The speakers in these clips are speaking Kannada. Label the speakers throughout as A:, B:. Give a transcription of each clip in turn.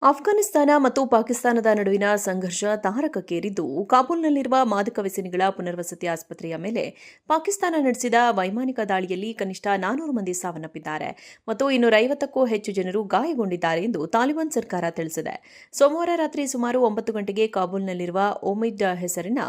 A: ಅಫ್ಘಾನಿಸ್ತಾನ ಮತ್ತು ಪಾಕಿಸ್ತಾನದ ನಡುವಿನ ಸಂಘರ್ಷ ತಾರಕಕ್ಕೇರಿದ್ದು, ಕಾಬೂಲ್ನಲ್ಲಿರುವ ಮಾದಕ ವ್ಯಸನಿಗಳ ಪುನರ್ವಸತಿ ಆಸ್ಪತ್ರೆಯ ಮೇಲೆ ಪಾಕಿಸ್ತಾನ ನಡೆಸಿದ ವೈಮಾನಿಕ ದಾಳಿಯಲ್ಲಿ ಕನಿಷ್ಠ 400 ಮಂದಿ ಸಾವನ್ನಪ್ಪಿದ್ದಾರೆ ಮತ್ತು 250ಕ್ಕೂ ಹೆಚ್ಚು ಜನರು ಗಾಯಗೊಂಡಿದ್ದಾರೆ ಎಂದು ತಾಲಿಬಾನ್ ಸರ್ಕಾರ ತಿಳಿಸಿದೆ. ಸೋಮವಾರ ರಾತ್ರಿ ಸುಮಾರು 9 ಗಂಟೆಗೆ ಕಾಬೂಲ್ನಲ್ಲಿರುವ ಒಮಿಡ್ ಹೆಸರಿನ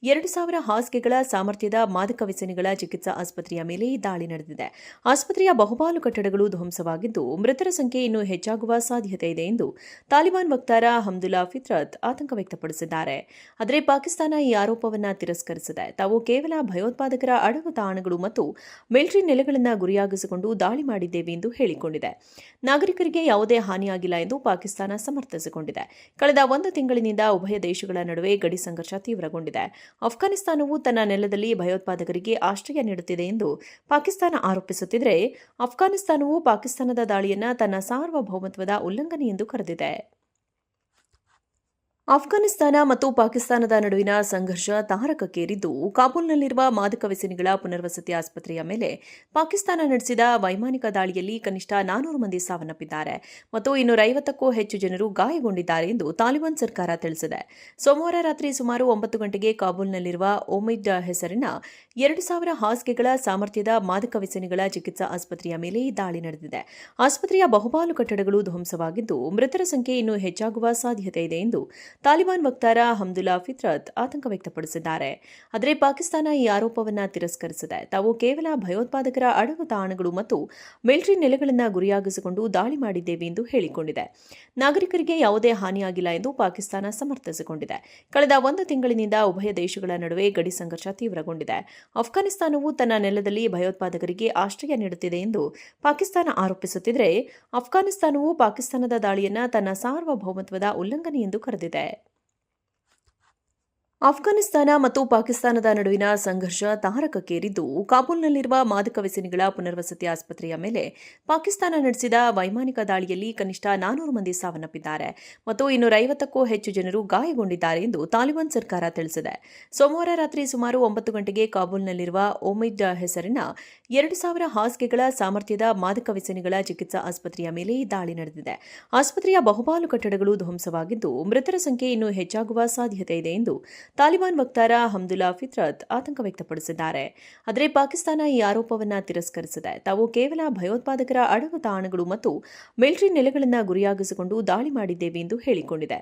A: 2000 ಹಾಸಿಗೆಗಳ ಸಾಮರ್ಥ್ಯದ ಮಾದಕ ವ್ಯಸನಿಗಳ ಚಿಕಿತ್ಸಾ ಆಸ್ಪತ್ರೆಯ ಮೇಲೆ ಈ ದಾಳಿ ನಡೆದಿದೆ. ಆಸ್ಪತ್ರೆಯ ಬಹುಪಾಲು ಕಟ್ಟಡಗಳು ಧ್ವಂಸವಾಗಿದ್ದು, ಮೃತರ ಸಂಖ್ಯೆ ಇನ್ನೂ ಹೆಚ್ಚಾಗುವ ಸಾಧ್ಯತೆ ಇದೆ ಎಂದು ತಾಲಿಬಾನ್ ವಕ್ತಾರ ಹಮ್ದುಲ್ಲಾ ಫಿತ್ರತ್ ಆತಂಕ ವ್ಯಕ್ತಪಡಿಸಿದ್ದಾರೆ. ಆದರೆ ಪಾಕಿಸ್ತಾನ ಈ ಆರೋಪವನ್ನು ತಿರಸ್ಕರಿಸಿದೆ. ತಾವು ಕೇವಲ ಭಯೋತ್ಪಾದಕರ ಅಡಗು ತಾಣಗಳು ಮತ್ತು ಮಿಲಿಟರಿ ನೆಲೆಗಳನ್ನು ಗುರಿಯಾಗಿಸಿಕೊಂಡು ದಾಳಿ ಮಾಡಿದ್ದೇವೆ ಎಂದು ಹೇಳಿಕೊಂಡಿದೆ. ನಾಗರಿಕರಿಗೆ ಯಾವುದೇ ಹಾನಿಯಾಗಿಲ್ಲ ಎಂದು ಪಾಕಿಸ್ತಾನ ಸಮರ್ಥಿಸಿಕೊಂಡಿದೆ. ಕಳೆದ 1 ತಿಂಗಳಿನಿಂದ ಉಭಯ ದೇಶಗಳ ನಡುವೆ ಗಡಿ ಸಂಘರ್ಷ ತೀವ್ರಗೊಂಡಿದೆ. ಅಫ್ಘಾನಿಸ್ತಾನವು ತನ್ನ ನೆಲದಲ್ಲಿ ಭಯೋತ್ಪಾದಕರಿಗೆ ಆಶ್ರಯ ನೀಡುತ್ತಿದೆ ಎಂದು ಪಾಕಿಸ್ತಾನ ಆರೋಪಿಸುತ್ತಿದ್ದರೆ, ಅಫ್ಘಾನಿಸ್ತಾನವು ಪಾಕಿಸ್ತಾನದ ದಾಳಿಯನ್ನು ತನ್ನ ಸಾರ್ವಭೌಮತ್ವದ ಉಲ್ಲಂಘನೆ ಎಂದು ಕರೆದಿದೆ. ಅಫ್ಘಾನಿಸ್ತಾನ ಮತ್ತು ಪಾಕಿಸ್ತಾನದ ನಡುವಿನ ಸಂಘರ್ಷ ತಾರಕಕ್ಕೇರಿದ್ದು, ಕಾಬೂಲ್ನಲ್ಲಿರುವ ಮಾದಕ ವ್ಯಸನಿಗಳ ಪುನರ್ವಸತಿ ಆಸ್ಪತ್ರೆಯ ಮೇಲೆ ಪಾಕಿಸ್ತಾನ ನಡೆಸಿದ ವೈಮಾನಿಕ ದಾಳಿಯಲ್ಲಿ ಕನಿಷ್ಠ 400 ಮಂದಿ ಸಾವನ್ನಪ್ಪಿದ್ದಾರೆ ಮತ್ತು 250ಕ್ಕೂ ಹೆಚ್ಚು ಜನರು ಗಾಯಗೊಂಡಿದ್ದಾರೆ ಎಂದು ತಾಲಿಬಾನ್ ಸರ್ಕಾರ ತಿಳಿಸಿದೆ. ಸೋಮವಾರ ರಾತ್ರಿ ಸುಮಾರು 9 ಗಂಟೆಗೆ ಕಾಬೂಲ್ನಲ್ಲಿರುವ ಒಮಿಡ್ ಹೆಸರಿನ 2000 ಹಾಸಿಗೆಗಳ ಸಾಮರ್ಥ್ಯದ ಮಾದಕ ವ್ಯಸನಿಗಳ ಚಿಕಿತ್ಸಾ ಆಸ್ಪತ್ರೆಯ ಮೇಲೆ ಈ ದಾಳಿ ನಡೆದಿದೆ. ಆಸ್ಪತ್ರೆಯ ಬಹುಪಾಲು ಕಟ್ಟಡಗಳು ಧ್ವಂಸವಾಗಿದ್ದು, ಮೃತರ ಸಂಖ್ಯೆ ಇನ್ನೂ ಹೆಚ್ಚಾಗುವ ಸಾಧ್ಯತೆ ಇದೆ ಎಂದು ತಾಲಿಬಾನ್ ವಕ್ತಾರ ಹಮ್ದುಲ್ಲಾ ಫಿತ್ರತ್ ಆತಂಕ ವ್ಯಕ್ತಪಡಿಸಿದ್ದಾರೆ. ಆದರೆ ಪಾಕಿಸ್ತಾನ ಈ ಆರೋಪವನ್ನು ತಿರಸ್ಕರಿಸಿದೆ. ತಾವು ಕೇವಲ ಭಯೋತ್ಪಾದಕರ ಅಡಗು ತಾಣಗಳು ಮತ್ತು ಮಿಲಿಟರಿ ನೆಲೆಗಳನ್ನು ಗುರಿಯಾಗಿಸಿಕೊಂಡು ದಾಳಿ ಮಾಡಿದ್ದೇವೆ ಎಂದು ಹೇಳಿಕೊಂಡಿದೆ. ನಾಗರಿಕರಿಗೆ ಯಾವುದೇ ಹಾನಿಯಾಗಿಲ್ಲ ಎಂದು ಪಾಕಿಸ್ತಾನ ಸಮರ್ಥಿಸಿಕೊಂಡಿದೆ. ಕಳೆದ 1 ತಿಂಗಳಿನಿಂದ ಉಭಯ ದೇಶಗಳ ನಡುವೆ ಗಡಿ ಸಂಘರ್ಷ ತೀವ್ರಗೊಂಡಿದೆ. ಅಫ್ಘಾನಿಸ್ತಾನವು ತನ್ನ ನೆಲದಲ್ಲಿ ಭಯೋತ್ಪಾದಕರಿಗೆ ಆಶ್ರಯ ನೀಡುತ್ತಿದೆ ಎಂದು ಪಾಕಿಸ್ತಾನ ಆರೋಪಿಸುತ್ತಿದ್ದರೆ, ಅಫ್ಘಾನಿಸ್ತಾನವು ಪಾಕಿಸ್ತಾನದ ದಾಳಿಯನ್ನು ತನ್ನ ಸಾರ್ವಭೌಮತ್ವದ ಉಲ್ಲಂಘನೆ ಎಂದು ಕರೆದಿದೆ. ಅಫ್ಘಾನಿಸ್ತಾನ ಮತ್ತು ಪಾಕಿಸ್ತಾನದ ನಡುವಿನ ಸಂಘರ್ಷ ತಾರಕಕ್ಕೇರಿದ್ದು, ಕಾಬೂಲ್ನಲ್ಲಿರುವ ಮಾದಕ ವ್ಯಸನಿಗಳ ಪುನರ್ವಸತಿ ಆಸ್ಪತ್ರೆಯ ಮೇಲೆ ಪಾಕಿಸ್ತಾನ ನಡೆಸಿದ ವೈಮಾನಿಕ ದಾಳಿಯಲ್ಲಿ ಕನಿಷ್ಠ 400 ಮಂದಿ ಸಾವನ್ನಪ್ಪಿದ್ದಾರೆ ಮತ್ತು 250ಕ್ಕೂ ಹೆಚ್ಚು ಜನರು ಗಾಯಗೊಂಡಿದ್ದಾರೆ ಎಂದು ತಾಲಿಬಾನ್ ಸರ್ಕಾರ ತಿಳಿಸಿದೆ. ಸೋಮವಾರ ರಾತ್ರಿ ಸುಮಾರು 9 ಗಂಟೆಗೆ ಕಾಬೂಲ್ನಲ್ಲಿರುವ ಒಮಿಡ್ ಹೆಸರಿನ 2000 ಹಾಸಿಗೆಗಳ ಸಾಮರ್ಥ್ಯದ ಮಾದಕ ವ್ಯಸನಿಗಳ ಚಿಕಿತ್ಸಾ ಆಸ್ಪತ್ರೆಯ ಮೇಲೆ ಈ ದಾಳಿ ನಡೆದಿದೆ. ಆಸ್ಪತ್ರೆಯ ಬಹುಪಾಲು ಕಟ್ಟಡಗಳು ಧ್ವಂಸವಾಗಿದ್ದು, ಮೃತರ ಸಂಖ್ಯೆ ಇನ್ನೂ ಹೆಚ್ಚಾಗುವ ಸಾಧ್ಯತೆ ಇದೆ ಎಂದು ತಾಲಿಬಾನ್ ವಕ್ತಾರ ಹಮ್ದುಲ್ಲಾ ಫಿತ್ರತ್ ಆತಂಕ ವ್ಯಕ್ತಪಡಿಸಿದ್ದಾರೆ. ಆದರೆ ಪಾಕಿಸ್ತಾನ ಈ ಆರೋಪವನ್ನು ತಿರಸ್ಕರಿಸಿದೆ. ತಾವು ಕೇವಲ ಭಯೋತ್ಪಾದಕರ ಅಡಗು ತಾಣಗಳು ಮತ್ತು ಮಿಲಿಟರಿ ನೆಲೆಗಳನ್ನು ಗುರಿಯಾಗಿಸಿಕೊಂಡು ದಾಳಿ ಮಾಡಿದ್ದೇವೆ ಎಂದು ಹೇಳಿಕೊಂಡಿದೆ.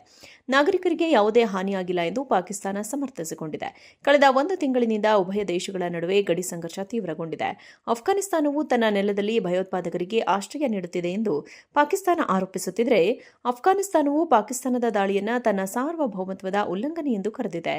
A: ನಾಗರಿಕರಿಗೆ ಯಾವುದೇ ಹಾನಿಯಾಗಿಲ್ಲ ಎಂದು ಪಾಕಿಸ್ತಾನ ಸಮರ್ಥಿಸಿಕೊಂಡಿದೆ. ಕಳೆದ 1 ತಿಂಗಳಿನಿಂದ ಉಭಯ ದೇಶಗಳ ನಡುವೆ ಗಡಿ ಸಂಘರ್ಷ ತೀವ್ರಗೊಂಡಿದೆ. ಅಫ್ಘಾನಿಸ್ತಾನವು ತನ್ನ ನೆಲದಲ್ಲಿ ಭಯೋತ್ಪಾದಕರಿಗೆ ಆಶ್ರಯ ನೀಡುತ್ತಿದೆ ಎಂದು ಪಾಕಿಸ್ತಾನ ಆರೋಪಿಸುತ್ತಿದ್ದರೆ, ಅಫ್ಘಾನಿಸ್ತಾನವು ಪಾಕಿಸ್ತಾನದ ದಾಳಿಯನ್ನು ತನ್ನ ಸಾರ್ವಭೌಮತ್ವದ ಉಲ್ಲಂಘನೆ ಎಂದು ಕರೆದಿದೆ.